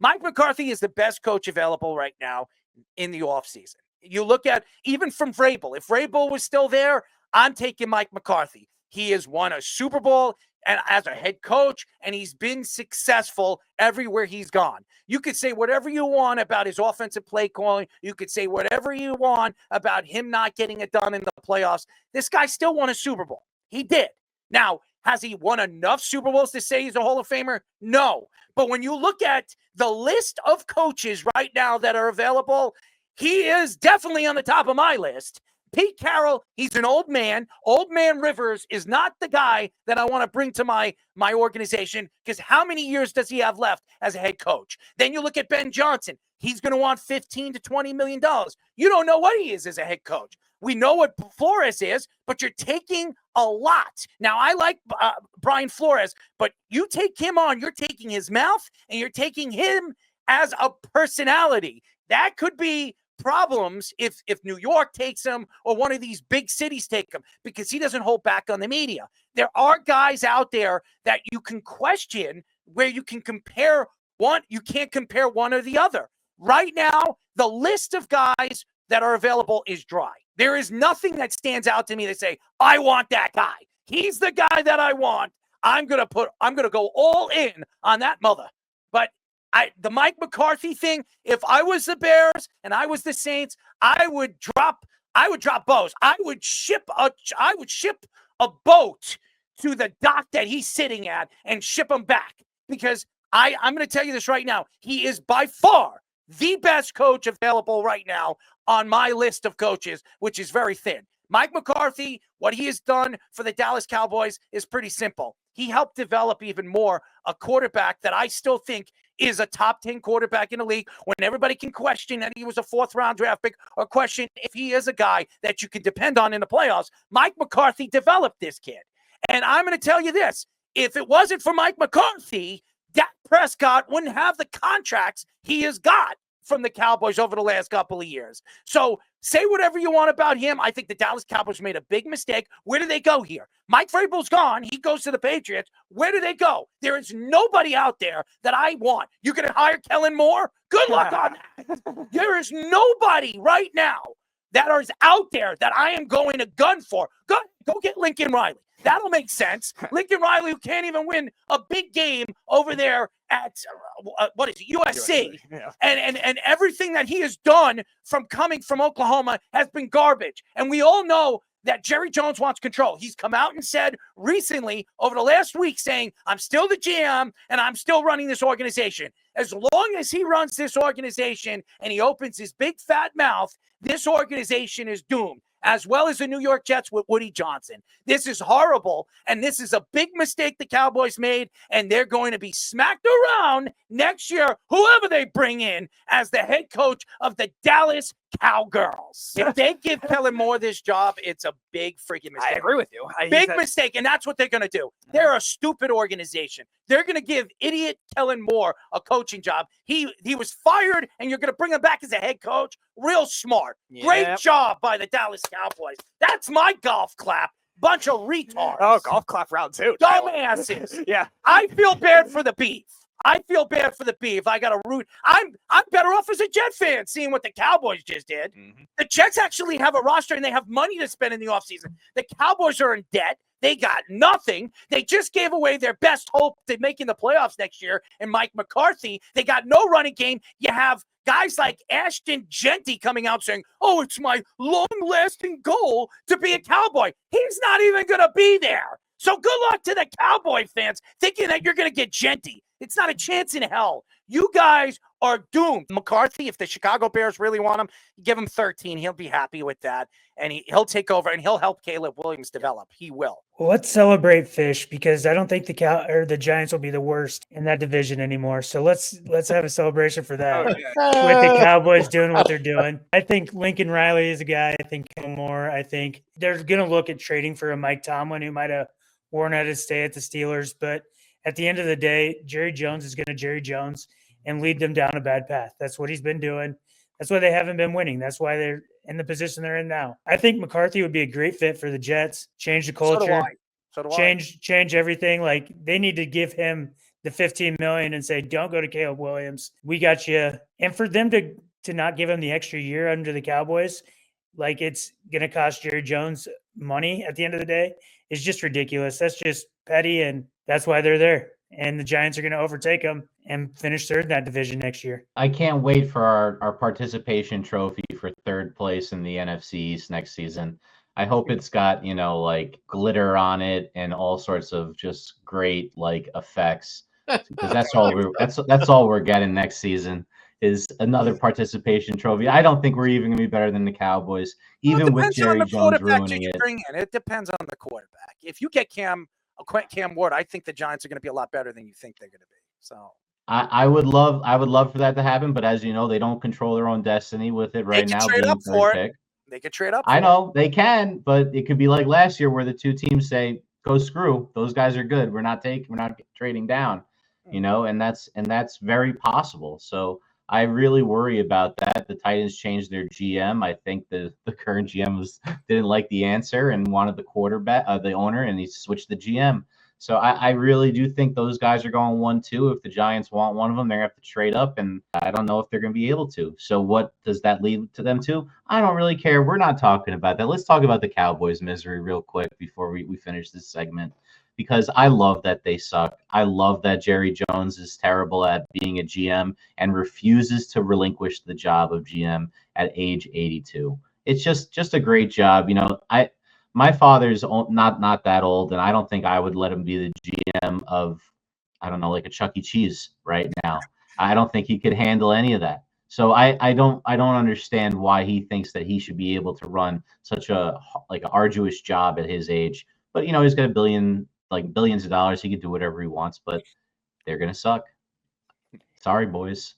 Mike McCarthy is the best coach available right now in the offseason. You look at even from Vrabel. If Vrabel was still there, I'm taking Mike McCarthy. He has won a Super Bowl and as a head coach, and he's been successful everywhere he's gone. You could say whatever you want about his offensive play calling. You could say whatever you want about him not getting it done in the playoffs. This guy still won a Super Bowl. He did. Now, has he won enough Super Bowls to say he's a Hall of Famer? No. But when you look at the list of coaches right now that are available, he is definitely on the top of my list. Pete Carroll, he's an old man. Old man Rivers is not the guy that I want to bring to my organization because how many years does he have left as a head coach? Then you look at Ben Johnson. He's going to want $15 to $20 million. You don't know what he is as a head coach. We know what Flores is, but you're taking a lot. Now, I like Brian Flores, but you take him on, you're taking his mouth, and you're taking him as a personality. That could be problems if New York takes him or one of these big cities take him because he doesn't hold back on the media. There are guys out there that you can question where you can compare one. You can't compare one or the other. Right now, the list of guys that are available is dry. There is nothing that stands out to me to say, I want that guy. He's the guy that I want. I'm going to go all in on that mother. But the Mike McCarthy thing, if I was the Bears and I was the Saints, I would drop bows. I would ship a boat to the dock that he's sitting at and ship him back because I'm going to tell you this right now. He is by far the best coach available right now on my list of coaches, which is very thin. Mike McCarthy, what he has done for the Dallas Cowboys is pretty simple. He helped develop even more a quarterback that I still think is a top 10 quarterback in the league when everybody can question that he was a fourth-round draft pick or question if he is a guy that you can depend on in the playoffs. Mike McCarthy developed this kid. And I'm going to tell you this. If it wasn't for Mike McCarthy, Dak Prescott wouldn't have the contracts he has got from the Cowboys over the last couple of years. So say whatever you want about him. I think the Dallas Cowboys made a big mistake. Where do they go here? Mike Vrabel's gone. He goes to the Patriots. Where do they go? There is nobody out there that I want. You going to hire Kellen Moore? Good luck on that. There is nobody right now that is out there that I am going to gun for. Go get Lincoln Riley. That'll make sense. Lincoln Riley, who can't even win a big game over there at, USC. Yeah. And everything that he has done from coming from Oklahoma has been garbage. And we all know that Jerry Jones wants control. He's come out and said recently over the last week saying, I'm still the GM and I'm still running this organization. As long as he runs this organization and he opens his big fat mouth, this organization is doomed, as well as the New York Jets with Woody Johnson. This is horrible, and this is a big mistake the Cowboys made, and they're going to be smacked around next year, whoever they bring in as the head coach of the Dallas Cowgirls. If they give Kellen Moore this job, it's a big freaking mistake. I agree with you. Big mistake, and that's what they're going to do. They're a stupid organization. They're going to give idiot Kellen Moore a coaching job. He was fired, and you're going to bring him back as a head coach? Real smart. Yep. Great job by the Dallas Cowboys. That's my golf clap. Bunch of retards. Oh, golf clap round two. Dumbasses. Yeah. I feel bad for the beef. I got to root. I'm better off as a Jet fan seeing what the Cowboys just did. Mm-hmm. The Jets actually have a roster and they have money to spend in the offseason. The Cowboys are in debt. They got nothing. They just gave away their best hope to making the playoffs next year in Mike McCarthy. They got no running game. You have guys like Ashton Genty coming out saying, oh, it's my long-lasting goal to be a Cowboy. He's not even going to be there. So good luck to the Cowboy fans thinking that you're going to get Genty. It's not a chance in hell. You guys are doomed. McCarthy, if the Chicago Bears really want him, give him 13. He'll be happy with that. And he'll take over and he'll help Caleb Williams develop. He will. Well, let's celebrate Fish because I don't think the Giants will be the worst in that division anymore. So let's have a celebration for that with the Cowboys doing what they're doing. I think Lincoln Riley is a guy. I think Kellen Moore. I think they're going to look at trading for a Mike Tomlin who might have worn out his stay at the Steelers. But at the end of the day, Jerry Jones is going to Jerry Jones and lead them down a bad path. That's what he's been doing. That's why they haven't been winning. That's why they're in the position they're in now. I think McCarthy would be a great fit for the Jets. Change the culture. So do I. Change everything. Like they need to give him the $15 million and say, don't go to Caleb Williams. We got you. And for them to not give him the extra year under the Cowboys, like it's going to cost Jerry Jones money at the end of the day, is just ridiculous. That's just petty, and that's why they're there. And the Giants are going to overtake them and finish third in that division next year. I can't wait for our participation trophy for third place in the NFC East next season. I hope it's got, like glitter on it and all sorts of just great like effects, because that's all we're getting next season is another participation trophy. I don't think we're even going to be better than the Cowboys, even with Jerry Jones ruining it. It depends on the quarterback. If you get Cam Ward, I think the Giants are going to be a lot better than you think they're going to be. So I would love for that to happen, but as you know, they don't control their own destiny with it right now. Trade up for it. They could trade up. I know they can, but it could be like last year where the two teams say, "Go screw. Those guys are good. We're not trading down." And that's very possible. So I really worry about that. The Titans changed their GM. I think the current GM didn't like the answer and wanted the quarterback, the owner, and he switched the GM. So I really do think those guys are going 1-2. If the Giants want one of them, they're going to have to trade up, and I don't know if they're going to be able to. So what does that lead to them to? I don't really care. We're not talking about that. Let's talk about the Cowboys' misery real quick before we finish this segment, because I love that they suck. I love that Jerry Jones is terrible at being a GM and refuses to relinquish the job of GM at age 82. It's just a great job. My father's not that old, and I don't think I would let him be the GM of, I don't know, like a Chuck E. Cheese right now. I don't think he could handle any of that. So I don't understand why he thinks that he should be able to run such an arduous job at his age. But he's got billions of dollars. He could do whatever he wants, but they're gonna suck. Sorry, boys.